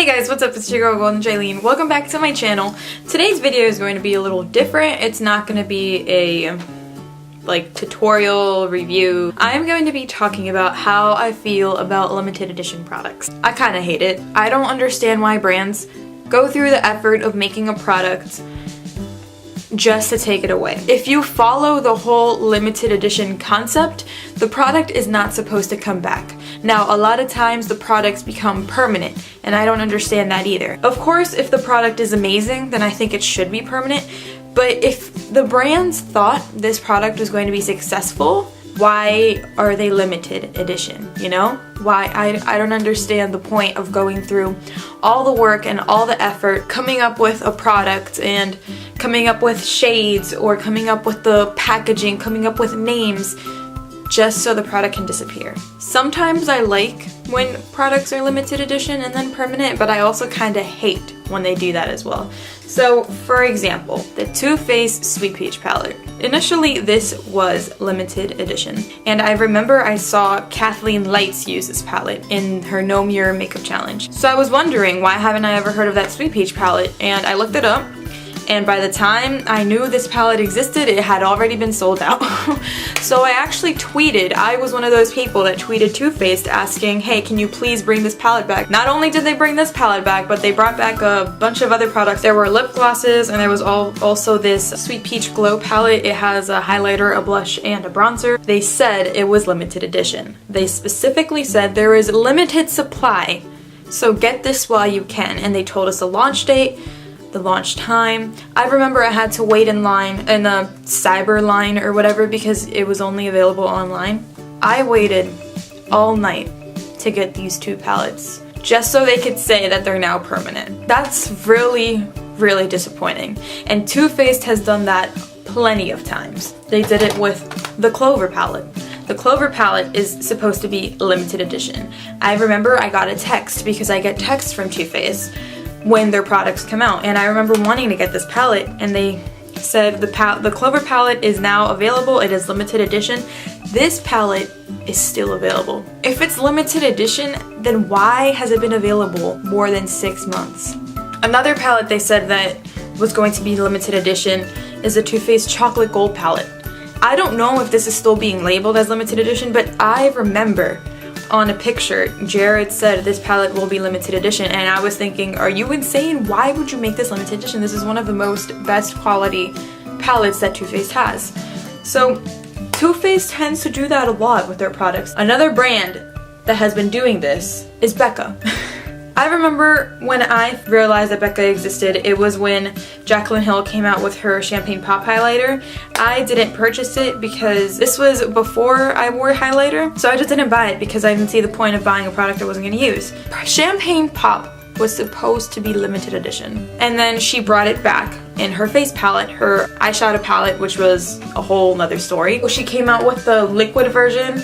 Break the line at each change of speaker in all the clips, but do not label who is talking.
guys, what's up? It's your girl Golden Jaylene. Welcome back to my channel. Today's video is going to be a little different. It's not going to be a tutorial review. I'm going to be talking about how I feel about limited edition products. I kind of hate it. I don't understand why brands go through the effort of making a product just to take it away. If you follow the whole limited edition concept, the product is not supposed to come back. Now, a lot of times the products become permanent, and I don't understand that either. Of course, if the product is amazing, then I think it should be permanent, but if the brands thought this product was going to be successful, why are they limited edition, you know? Why? I don't understand the point of going through all the work and all the effort coming up with a product and coming up with shades or coming up with the packaging, coming up with names, just so the product can disappear. Sometimes I like when products are limited edition and then permanent, but I also kind of hate when they do that as well. So, for example, the Too Faced Sweet Peach palette. Initially, this was limited edition, and I remember I saw Kathleen Lights use this palette in her No Mirror Makeup Challenge. So I was wondering, why haven't I ever heard of that Sweet Peach palette? And I looked it up, and by the time I knew this palette existed, it had already been sold out. So I actually tweeted, I was one of those people that tweeted Too Faced asking, hey, can you please bring this palette back? Not only did they bring this palette back, but they brought back a bunch of other products. There were lip glosses, and there was also this Sweet Peach Glow palette. It has a highlighter, a blush, and a bronzer. They said it was limited edition. They specifically said there is limited supply, so get this while you can. And they told us the launch date, the launch time. I remember I had to wait in line, in a cyber line or whatever, because it was only available online. I waited all night to get these two palettes just so they could say that they're now permanent. That's really, really disappointing. And Too Faced has done that plenty of times. They did it with the Clover palette. The Clover palette is supposed to be limited edition. I remember I got a text, because I get texts from Too Faced when their products come out, and I remember wanting to get this palette, and they said the Clover palette is now available, it is limited edition. This palette is still available. If it's limited edition, then why has it been available more than 6 months? Another palette they said that was going to be limited edition is the Too Faced Chocolate Gold palette. I don't know if this is still being labeled as limited edition, but I remember on a picture, Jared said this palette will be limited edition, and I was thinking, are you insane? Why would you make this limited edition? This is one of the best quality palettes that Too Faced has. So Too Faced tends to do that a lot with their products. Another brand that has been doing this is Becca. I remember when I realized that Becca existed, it was when Jaclyn Hill came out with her Champagne Pop highlighter. I didn't purchase it because this was before I wore highlighter, so I just didn't buy it because I didn't see the point of buying a product I wasn't going to use. Champagne Pop was supposed to be limited edition, and then she brought it back in her face palette, her eyeshadow palette, which was a whole nother story. She came out with the liquid version,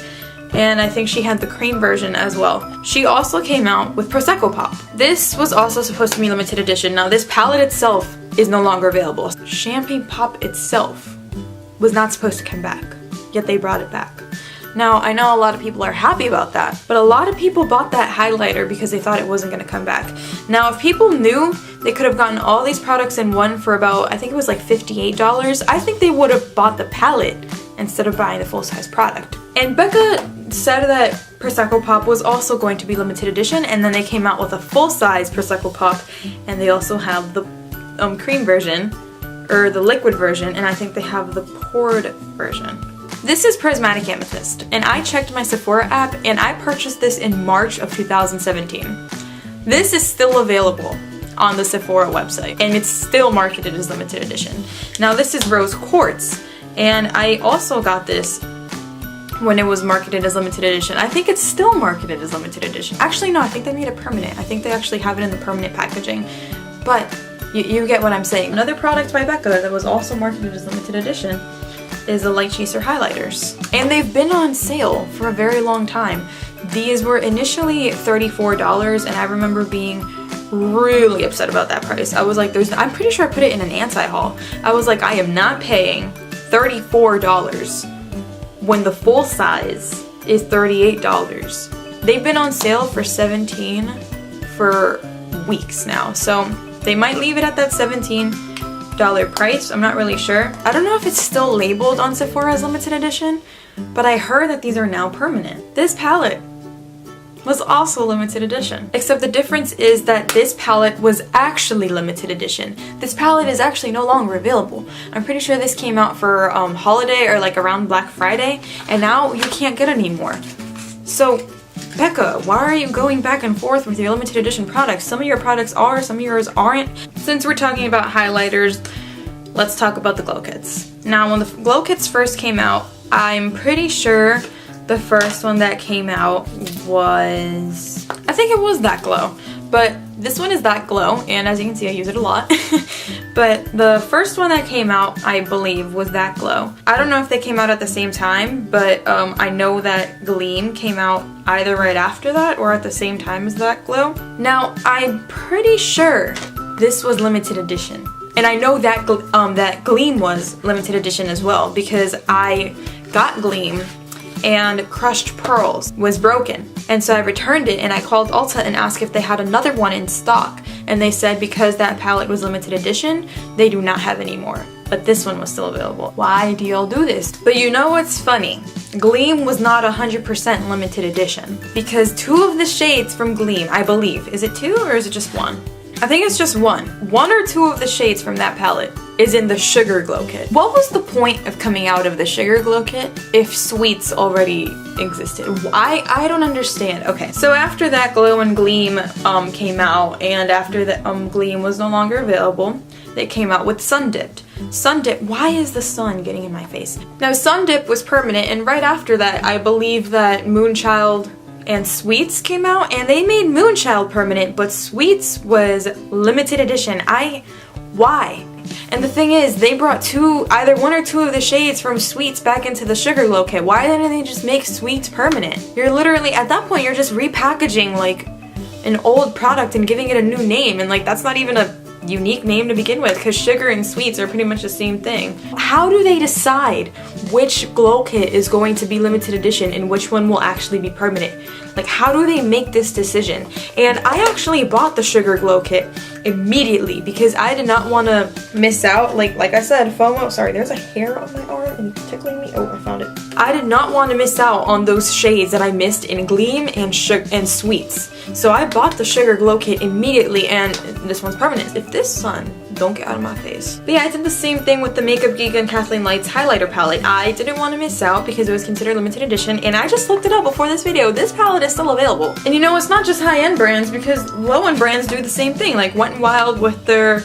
and I think she had the cream version as well. She also came out with Prosecco Pop. This was also supposed to be limited edition. Now, this palette itself is no longer available. Champagne Pop itself was not supposed to come back, yet they brought it back. Now, I know a lot of people are happy about that, but a lot of people bought that highlighter because they thought it wasn't going to come back. Now, if people knew they could have gotten all these products in one for about, I think it was like $58, I think they would have bought the palette instead of buying the full-size product. And Becca said that Prosecco Pop was also going to be limited edition, and then they came out with a full-size Prosecco Pop, and they also have the cream version, or the liquid version, and I think they have the poured version. This is Prismatic Amethyst, and I checked my Sephora app, and I purchased this in March of 2017. This is still available on the Sephora website, and it's still marketed as limited edition. Now, this is Rose Quartz, and I also got this when it was marketed as limited edition. I think it's still marketed as limited edition. Actually, no, I think they made it permanent. I think they actually have it in the permanent packaging, but you get what I'm saying. Another product by Becca that was also marketed as limited edition is the Light Chaser highlighters, and they've been on sale for a very long time. These were initially $34, and I remember being really upset about that price. I was like, I'm pretty sure I put it in an anti-haul. I was like, I am not paying $34 when the full size is $38. They've been on sale for $17 for weeks now. So they might leave it at that $17 price. I'm not really sure. I don't know if it's still labeled on Sephora as limited edition, but I heard that these are now permanent. This palette was also limited edition, except the difference is that this palette was actually limited edition. This palette is actually no longer available. I'm pretty sure this came out for holiday or like around Black Friday, and now you can't get any more. So Becca, why are you going back and forth with your limited edition products? Some of your products are, some of yours aren't. Since we're talking about highlighters, let's talk about the glow kits. Now, when the glow kits first came out, I'm pretty sure the first one that came out was, I think it was That Glow, but this one is That Glow, and as you can see I use it a lot. But the first one that came out, I believe, was That Glow. I don't know if they came out at the same time, but I know that Gleam came out either right after that or at the same time as That Glow. Now, I'm pretty sure this was limited edition, and I know that that Gleam was limited edition as well, because I got Gleam and Crushed Pearls was broken, and so I returned it and I called Ulta and asked if they had another one in stock, and they said because that palette was limited edition, they do not have any more, but this one was still available. Why do y'all do this? But you know what's funny? Gleam was not 100% limited edition, because 2 of the shades from Gleam, I believe, is it 2 or is it just 1? I think it's just 1. 1 or 2 of the shades from that palette is in the Sugar Glow Kit. What was the point of coming out of the Sugar Glow Kit if Sweets already existed? I don't understand. Okay, so after That Glow and Gleam came out, and after the Gleam was no longer available, they came out with Sun Dipped. Sun Dip, why is the sun getting in my face? Now, Sun Dip was permanent, and right after that, I believe that Moonchild and Sweets came out, and they made Moonchild permanent, but Sweets was limited edition. Why? And the thing is, they brought either 1 or 2 of the shades from Sweets back into the Sugar Glow Kit. Why didn't they just make Sweets permanent? You're literally, at that point, you're just repackaging like an old product and giving it a new name, and like that's not even a unique name to begin with, because Sugar and Sweets are pretty much the same thing. How do they decide which glow kit is going to be limited edition and which one will actually be permanent? Like, how do they make this decision? And I actually bought the Sugar Glow Kit immediately because I did not want to miss out. Like I said, FOMO. Sorry, there's a hair on my arm and tickling me. Oh, I found it. I did not want to miss out on those shades that I missed in Gleam and Sweets. So I bought the Sugar Glow Kit immediately, and this one's permanent. If this sun don't get out of my face. But yeah, I did the same thing with the Makeup Geek and Kathleen Light's highlighter palette. I didn't want to miss out because it was considered limited edition, and I just looked it up before this video. This palette is still available. And you know, it's not just high-end brands, because low-end brands do the same thing, like Wet n Wild with their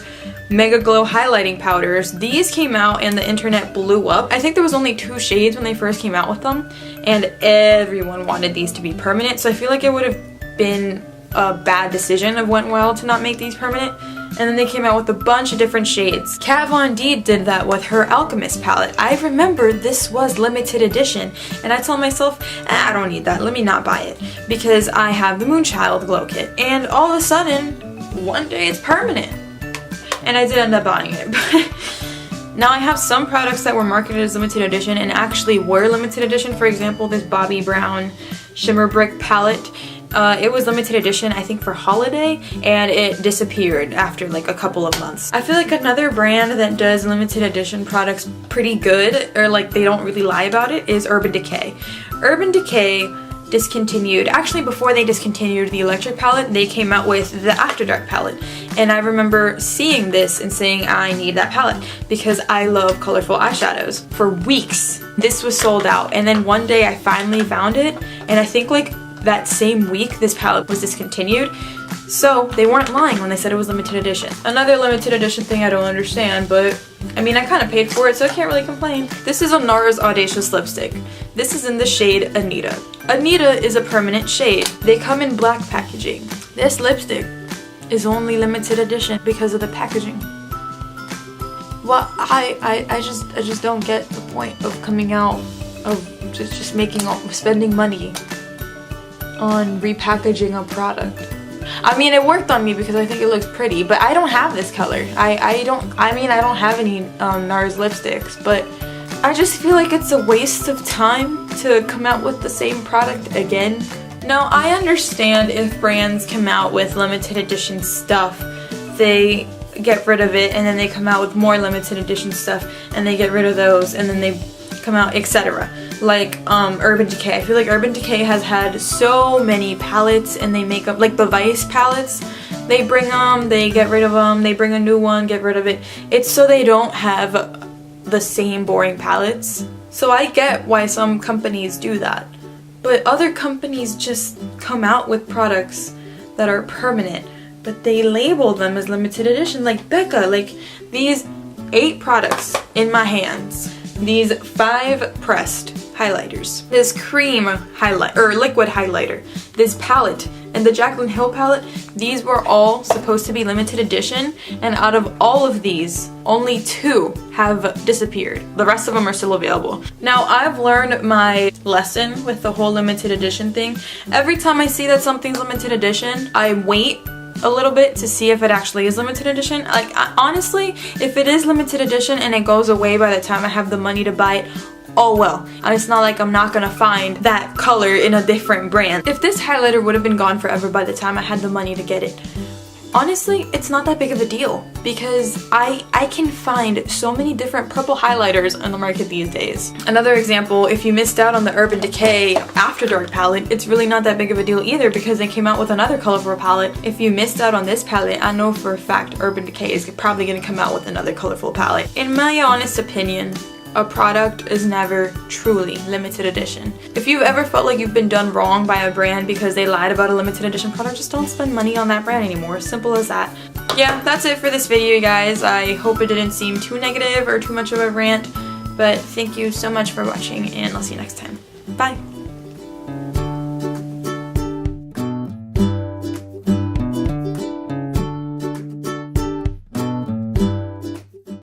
Mega Glow highlighting powders. These came out and the internet blew up. I think there was only 2 shades when they first came out with them, and everyone wanted these to be permanent, so I feel like it would have been a bad decision of Wet n Wild to not make these permanent. And then they came out with a bunch of different shades. Kat Von D did that with her Alchemist palette. I remember this was limited edition, and I told myself, I don't need that, let me not buy it, because I have the Moonchild Glow Kit. And all of a sudden, one day it's permanent. And I did end up buying it. Now I have some products that were marketed as limited edition and actually were limited edition. For example, this Bobbi Brown Shimmer Brick palette. It was limited edition, I think, for holiday, and it disappeared after like a couple of months. I feel like another brand that does limited edition products pretty good, or like they don't really lie about it, is Urban Decay. Urban Decay discontinued, actually before they discontinued the electric palette, they came out with the After Dark palette. And I remember seeing this and saying, I need that palette because I love colorful eyeshadows. For weeks, this was sold out, and then one day I finally found it, and I think like that same week this palette was discontinued, so they weren't lying when they said it was limited edition. Another limited edition thing I don't understand, but I mean, I kind of paid for it, so I can't really complain. This is a NARS Audacious lipstick. This is in the shade Anita. Anita is a permanent shade. They come in black packaging. This lipstick is only limited edition because of the packaging. Well, I just don't get the point of coming out of just spending money on repackaging a product. I mean, it worked on me because I think it looks pretty, but I don't have this color. I don't have any NARS lipsticks, but I just feel like it's a waste of time to come out with the same product again Now, I understand if brands come out with limited edition stuff, they get rid of it, and then they come out with more limited edition stuff, and they get rid of those, and then they come out, etc. Like Urban Decay. I feel like Urban Decay has had so many palettes, and they make up, like the Vice palettes, they bring them, they get rid of them, they bring a new one, get rid of it. It's so they don't have the same boring palettes. So I get why some companies do that. But other companies just come out with products that are permanent, but they label them as limited edition. Like Becca, like these 8 products in my hands. These 5 pressed highlighters. This cream highlight, or liquid highlighter. This palette, and the Jaclyn Hill palette, these were all supposed to be limited edition, and out of all of these, only 2 have disappeared. The rest of them are still available. Now, I've learned my lesson with the whole limited edition thing. Every time I see that something's limited edition, I wait a little bit to see if it actually is limited edition. Like, honestly, if it is limited edition and it goes away by the time I have the money to buy it, oh well. It's not like I'm not gonna find that color in a different brand. If this highlighter would have been gone forever by the time I had the money to get it, honestly, it's not that big of a deal because I can find so many different purple highlighters on the market these days. Another example, if you missed out on the Urban Decay After Dark palette, it's really not that big of a deal either because they came out with another colorful palette. If you missed out on this palette, I know for a fact Urban Decay is probably gonna come out with another colorful palette. In my honest opinion, a product is never truly limited edition. If you've ever felt like you've been done wrong by a brand because they lied about a limited edition product, just don't spend money on that brand anymore. Simple as that. Yeah, that's it for this video, guys. I hope it didn't seem too negative or too much of a rant, but thank you so much for watching, and I'll see you next time. Bye!